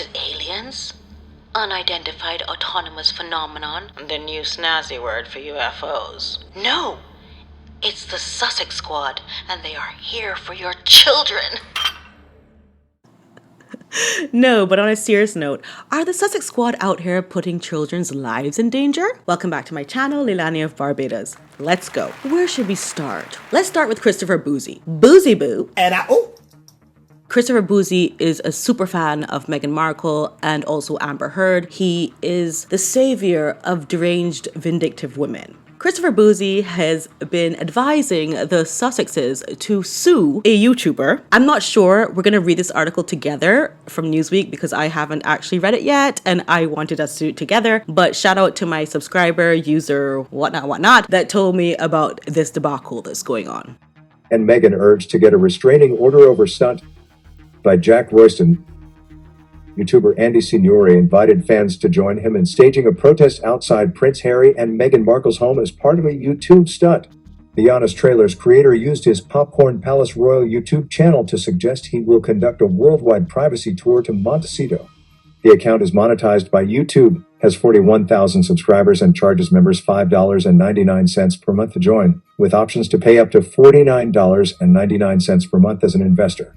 Is it aliens? Unidentified autonomous phenomenon? The new snazzy word for UFOs. No! It's the Sussex Squad, and they are here for your children. No, but on a serious note, are the Sussex Squad out here putting children's lives in danger? Welcome back to my channel, Leilani of Barbados. Let's go. Where should we start? Let's start with Christopher Bouzy. Bouzy Boo. Christopher Bouzy is a super fan of Meghan Markle and also Amber Heard. He is the savior of deranged, vindictive women. Christopher Bouzy has been advising the Sussexes to sue a YouTuber. I'm not sure. We're going to read this article together from Newsweek because I haven't actually read it yet and I wanted us to do it together. But shout out to my subscriber, user, whatnot, that told me about this debacle that's going on. And Meghan urged to get a restraining order over stunt by Jack Royston. YouTuber Andy Signore invited fans to join him in staging a protest outside Prince Harry and Meghan Markle's home as part of a YouTube stunt. The Honest Trailer's creator used his Popcorn Palace Royal YouTube channel to suggest he will conduct a worldwide privacy tour to Montecito. The account is monetized by YouTube, has 41,000 subscribers, and charges members $5.99 per month to join, with options to pay up to $49.99 per month as an investor.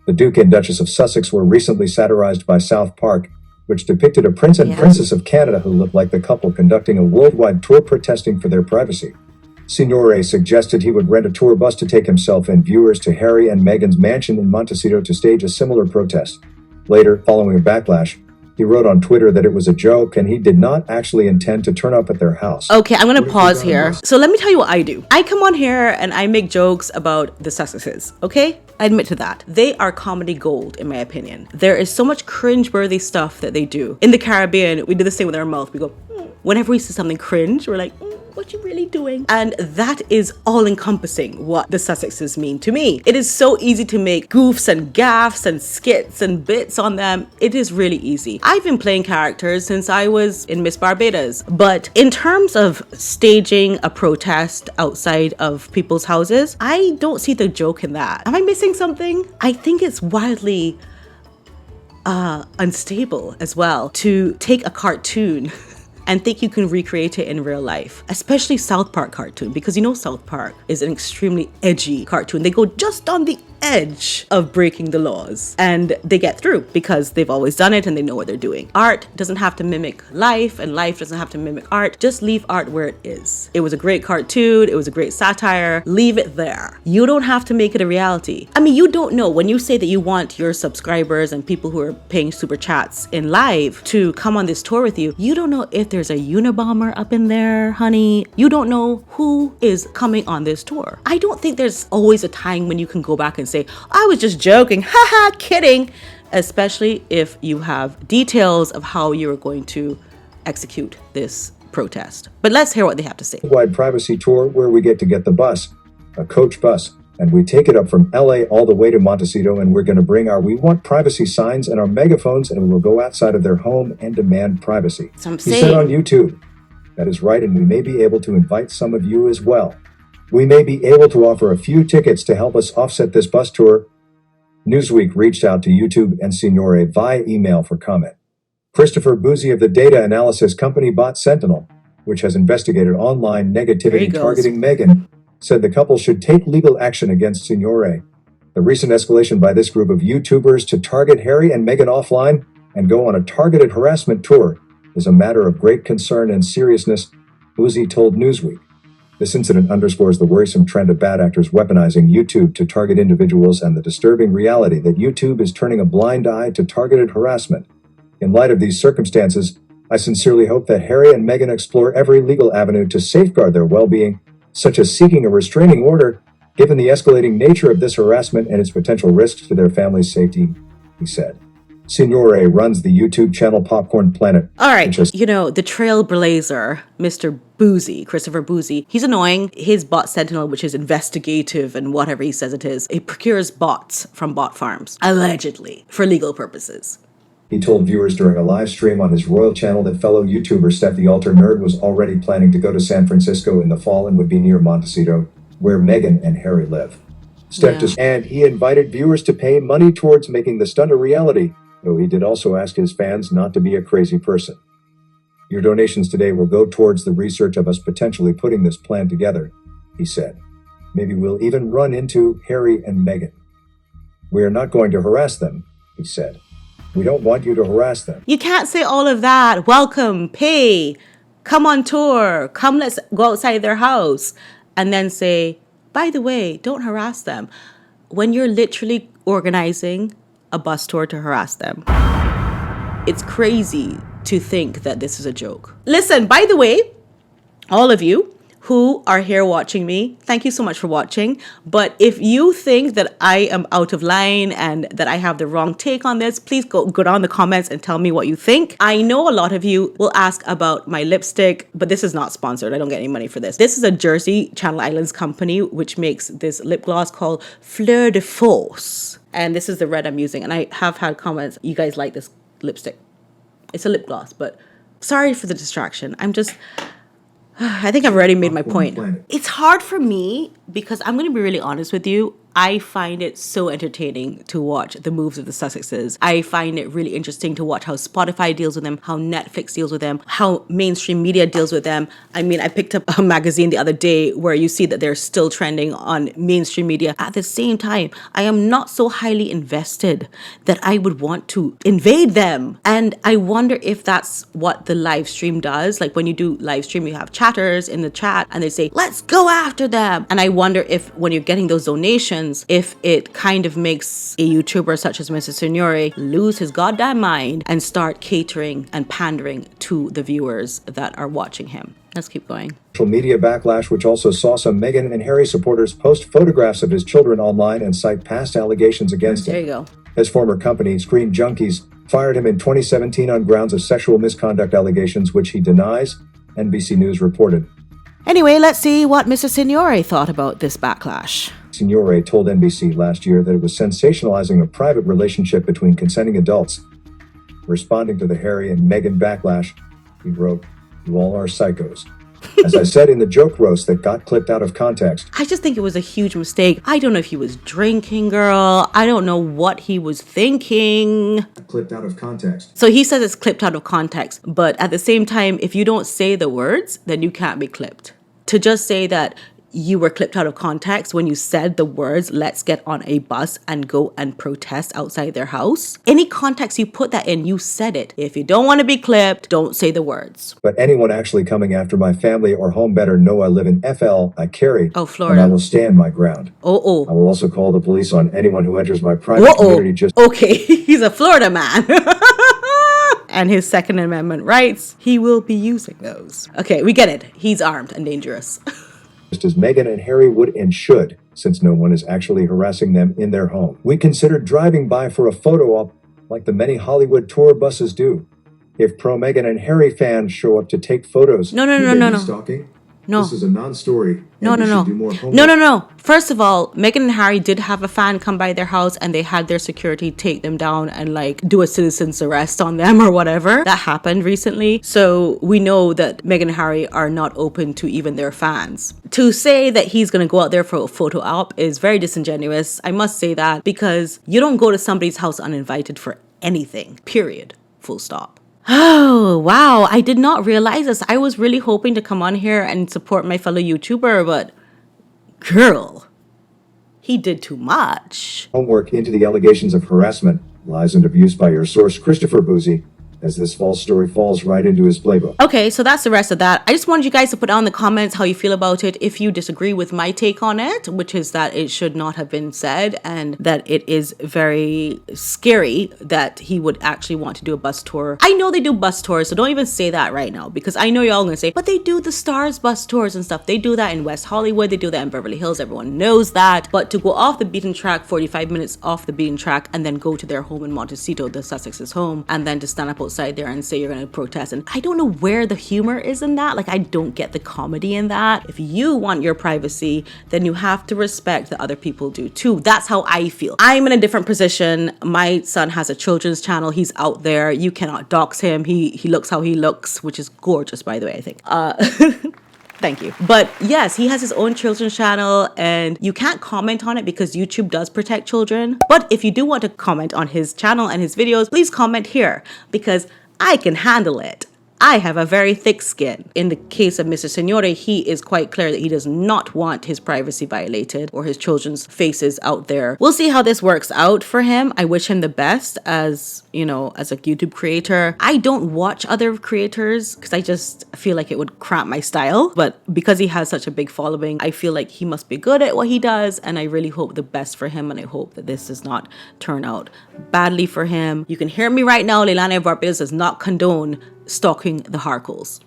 The Duke and Duchess of Sussex were recently satirized by South Park, which depicted a prince and princess of Canada who looked like the couple conducting a worldwide tour protesting for their privacy. Signore suggested he would rent a tour bus to take himself and viewers to Harry and Meghan's mansion in Montecito to stage a similar protest. Later, following a backlash, he wrote on Twitter that it was a joke and he did not actually intend to turn up at their house. Okay, I'm going to pause here. So let me tell you what I do. I come on here and I make jokes about the Sussexes, okay? I admit to that. They are comedy gold, in my opinion. There is so much cringe-worthy stuff that they do. In the Caribbean, we do this thing with our mouth. We go, Whenever we see something cringe, we're like, what you really doing? And that is all-encompassing what the Sussexes mean to me. It is so easy to make goofs and gaffes and skits and bits on them. It is really easy. I've been playing characters since I was in Miss Barbados. But in terms of staging a protest outside of people's houses, I don't see the joke in that. Am I missing something? I think it's wildly unstable as well to take a cartoon and think you can recreate it in real life, especially South Park cartoon, because you know South Park is an extremely edgy cartoon. They go just on the edge of breaking the laws and they get through because they've always done it and they know what they're doing. Art doesn't have to mimic life and life doesn't have to mimic art. Just leave art where it is. It was a great cartoon. It was a great satire. Leave it there. You don't have to make it a reality. I mean, you don't know when you say that you want your subscribers and people who are paying super chats in live to come on this tour with you. You don't know if there's a Unabomber up in there, honey. You don't know who is coming on this tour. I don't think there's always a time when you can go back and say, I was just joking, haha, kidding, especially if you have details of how you're going to execute this protest. But let's hear what they have to say. Wide privacy tour where we get the bus, a coach bus, and we take it up from LA all the way to Montecito, and we're going to bring our We Want Privacy signs and our megaphones, and we'll go outside of their home and demand privacy. So he said on YouTube. That is right, and we may be able to invite some of you as well. We may be able to offer a few tickets to help us offset this bus tour. Newsweek reached out to YouTube and Signore via email for comment. Christopher Bouzy of the data analysis company Bot Sentinel, which has investigated online negativity targeting Meghan, said the couple should take legal action against Signore. The recent escalation by this group of YouTubers to target Harry and Meghan offline and go on a targeted harassment tour is a matter of great concern and seriousness, Bouzy told Newsweek. This incident underscores the worrisome trend of bad actors weaponizing YouTube to target individuals and the disturbing reality that YouTube is turning a blind eye to targeted harassment. In light of these circumstances, I sincerely hope that Harry and Meghan explore every legal avenue to safeguard their well-being, such as seeking a restraining order, given the escalating nature of this harassment and its potential risks to their family's safety, he said. Signore runs the YouTube channel Popcorn Planet. All right, you know, the trailblazer, Mr. Bouzy, Christopher Bouzy, he's annoying. His Bot Sentinel, which is investigative and whatever he says it is, it procures bots from bot farms, allegedly, for legal purposes. He told viewers during a live stream on his royal channel that fellow YouTuber Steph the Altar Nerd was already planning to go to San Francisco in the fall and would be near Montecito, where Meghan and Harry live. And he invited viewers to pay money towards making the stunt a reality. though he did also ask his fans not to be a crazy person. Your donations today will go towards the research of us potentially putting this plan together, he said. Maybe we'll even run into Harry and Meghan. We are not going to harass them, he said. We don't want you to harass them. You can't say all of that. Welcome, pay, come on tour, come let's go outside their house. And then say, by the way, don't harass them. When you're literally organizing a bus tour to harass them. It's crazy to think that this is a joke. Listen, by the way, all of you who are here watching me, thank you so much for watching. But if you think that I am out of line and that I have the wrong take on this, please go down in the comments and tell me what you think. I know a lot of you will ask about my lipstick, but this is not sponsored. I don't get any money for this. This is a Jersey, Channel Islands company, which makes this lip gloss called Fleur de Force. And this is the red I'm using. And I have had comments, you guys like this lipstick. It's a lip gloss, but sorry for the distraction. I think I've already made my point. It's hard for me because I'm going to be really honest with you. I find it so entertaining to watch the moves of the Sussexes. I find it really interesting to watch how Spotify deals with them, how Netflix deals with them, how mainstream media deals with them. I mean, I picked up a magazine the other day where you see that they're still trending on mainstream media. At the same time, I am not so highly invested that I would want to invade them. And I wonder if that's what the live stream does. Like when you do live stream, you have chatters in the chat and they say, let's go after them. And I wonder if when you're getting those donations, if it kind of makes a YouTuber such as Mr. Signore lose his goddamn mind and start catering and pandering to the viewers that are watching him. Let's keep going. Social media backlash, which also saw some Meghan and Harry supporters post photographs of his children online and cite past allegations against him. There you go. His former company, Screen Junkies, fired him in 2017 on grounds of sexual misconduct allegations, which he denies, NBC News reported. Anyway, let's see what Mr. Signore thought about this backlash. Signore told NBC last year that it was sensationalizing a private relationship between consenting adults. Responding to the Harry and Meghan backlash, he wrote, "You all are psychos." As I said in the joke roast that got clipped out of context. I just think it was a huge mistake. I don't know if he was drinking, girl. I don't know what he was thinking. Clipped out of context. So he says it's clipped out of context. But at the same time, if you don't say the words, then you can't be clipped. To just say that you were clipped out of context when you said the words, let's get on a bus and go and protest outside their house. Any context you put that in, you said it. If you don't want to be clipped, don't say the words. But anyone actually coming after my family or home better know I live in FL, I carry, Oh, Florida. and I will stand my ground. I Oh. will also call the police on anyone who enters my private community just... Okay, he's a Florida man. And his Second Amendment rights, he will be using those. Okay, we get it. He's armed and dangerous. Just as Meghan and Harry would and should, since no one is actually harassing them in their home. We considered driving by for a photo op like the many Hollywood tour buses do. If pro-Meghan and Harry fans show up to take photos... No. Stalking? No. This is a non-story. No. First of all, Meghan and Harry did have a fan come by their house and they had their security take them down and like do a citizen's arrest on them or whatever. That happened recently. So we know that Meghan and Harry are not open to even their fans. To say that he's going to go out there for a photo op is very disingenuous. I must say that because you don't go to somebody's house uninvited for anything, period, full stop. Oh, wow. I did not realize this. I was really hoping to come on here and support my fellow YouTuber, but girl, he did too much. Homework into the allegations of harassment, lies, and abuse by your source, Christopher Bouzy, as this false story falls right into his playbook. Okay, so that's the rest of that. I just wanted you guys to put down in the comments how you feel about it. If you disagree with my take on it, which is that it should not have been said and that it is very scary that he would actually want to do a bus tour. I know they do bus tours, so don't even say that right now because I know y'all gonna say, but they do the Stars bus tours and stuff. They do that in West Hollywood. They do that in Beverly Hills. Everyone knows that. But to go off the beaten track, 45 minutes off the beaten track, and then go to their home in Montecito, the Sussex's home, and then to stand up outside there and say you're going to protest. And I don't know where the humor is in that. Like, I don't get the comedy in that. If you want your privacy, then you have to respect that other people do too. That's how I feel. I'm in a different position. My son has a children's channel. He's out there. You cannot dox him. He looks how he looks, which is gorgeous, by the way, I think. Thank you. But yes, he has his own children's channel and you can't comment on it because YouTube does protect children. But if you do want to comment on his channel and his videos, please comment here because I can handle it. I have a very thick skin. In the case of Mr. Signore, he is quite clear that he does not want his privacy violated or his children's faces out there. We'll see how this works out for him. I wish him the best as, you know, as a YouTube creator. I don't watch other creators because I just feel like it would cramp my style. But because he has such a big following, I feel like he must be good at what he does. And I really hope the best for him. And I hope that this does not turn out badly for him. You can hear me right now. Leilani of Barbados does not condone stalking the Harkles.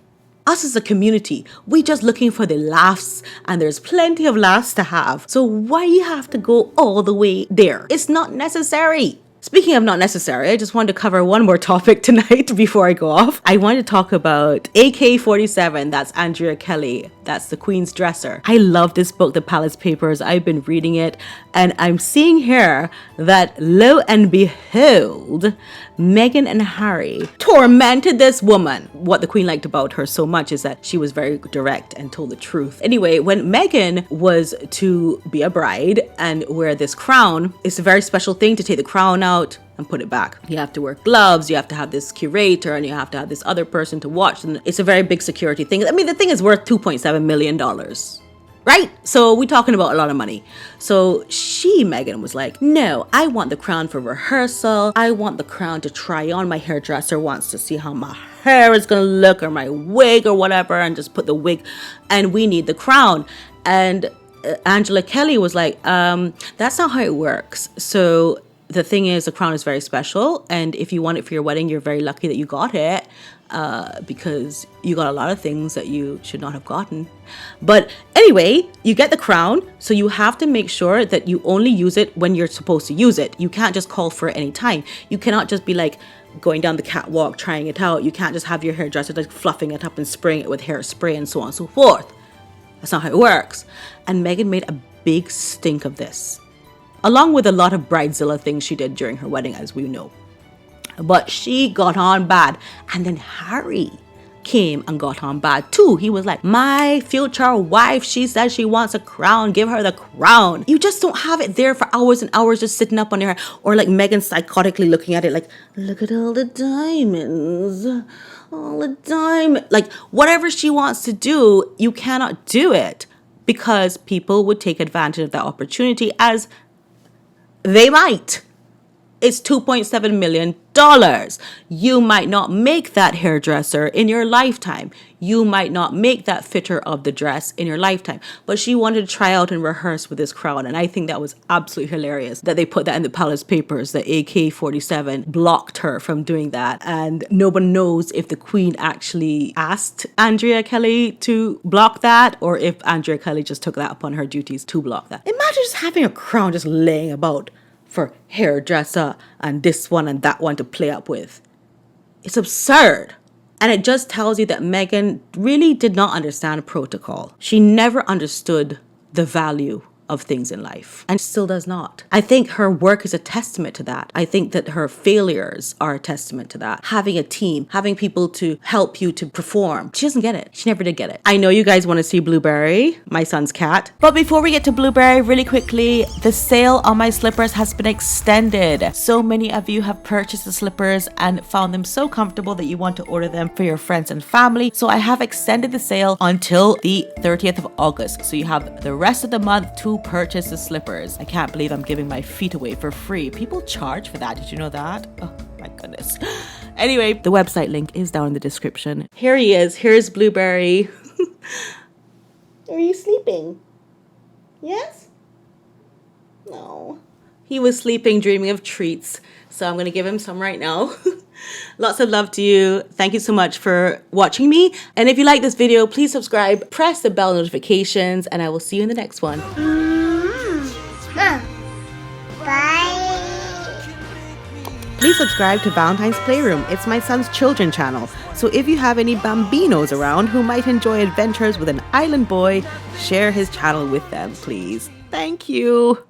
Us as a community, we just looking for the laughs and there's plenty of laughs to have. So why you have to go all the way there? It's not necessary. Speaking of not necessary, I just wanted to cover one more topic tonight before I go off. I wanted to talk about AK-47. That's Andrea Kelly. That's the Queen's dresser. I love this book, The Palace Papers. I've been reading it and I'm seeing here that lo and behold, Meghan and Harry tormented this woman. What the Queen liked about her so much is that she was very direct and told the truth. Anyway, when Meghan was to be a bride and wear this crown, it's a very special thing to take the crown out and put it back. You have to wear gloves, you have to have this curator, and you have to have this other person to watch. And it's a very big security thing. I mean, the thing is worth $2.7 million. Right? So we're talking about a lot of money. So Meghan was like, no, I want the crown for rehearsal. I want the crown to try on. My hairdresser wants to see how my hair is going to look or my wig or whatever and just put the wig. And we need the crown. And Angela Kelly was like, that's not how it works. So the thing is, the crown is very special. And if you want it for your wedding, you're very lucky that you got it. Because you got a lot of things that you should not have gotten. But anyway, you get the crown, so you have to make sure that you only use it when you're supposed to use it. You can't just call for it any time. You cannot just be like going down the catwalk trying it out. You can't just have your hairdresser like fluffing it up and spraying it with hairspray and so on and so forth. That's not how it works. And Meghan made a big stink of this, along with a lot of bridezilla things she did during her wedding, as we know. But she got on bad. And then Harry came and got on bad too. He was like, my future wife, she says she wants a crown. Give her the crown. You just don't have it there for hours and hours just sitting up on your hair. Or like Meghan psychotically looking at it like, look at all the diamonds. All the diamonds. Like whatever she wants to do, you cannot do it because people would take advantage of that opportunity as they might. It's $2.7 million. You might not make that hairdresser in your lifetime. You might not make that fitter of the dress in your lifetime. But she wanted to try out and rehearse with this crown. And I think that was absolutely hilarious that they put that in the Palace Papers, that AK-47 blocked her from doing that. And no one knows if the Queen actually asked Andrea Kelly to block that or if Andrea Kelly just took that upon her duties to block that. Imagine just having a crown just laying about for hairdresser and this one and that one to play up with. It's absurd. And it just tells you that Meghan really did not understand protocol. She never understood the value of things in life and still does not. I think her work is a testament to that. I think that her failures are a testament to that. Having a team, having people to help you to perform. She doesn't get it. She never did get it. I know you guys want to see Blueberry, my son's cat. But before we get to Blueberry, really quickly, the sale on my slippers has been extended. So many of you have purchased the slippers and found them so comfortable that you want to order them for your friends and family. So I have extended the sale until the 30th of August. So you have the rest of the month to purchase the slippers. I can't believe I'm giving my feet away for free. People charge for that. Did you know that? Oh my goodness. Anyway, the website link is down in the description. Here he is. Here's Blueberry. Are you sleeping? Yes? No. He was sleeping, dreaming of treats. So I'm going to give him some right now. Lots of love to you. Thank you so much for watching me. And if you like this video, please subscribe, press the bell notifications, and I will see you in the next one. Bye. Please subscribe to Valentine's Playroom. It's my son's children channel. So if you have any bambinos around who might enjoy adventures with an island boy, share his channel with them, please. Thank you.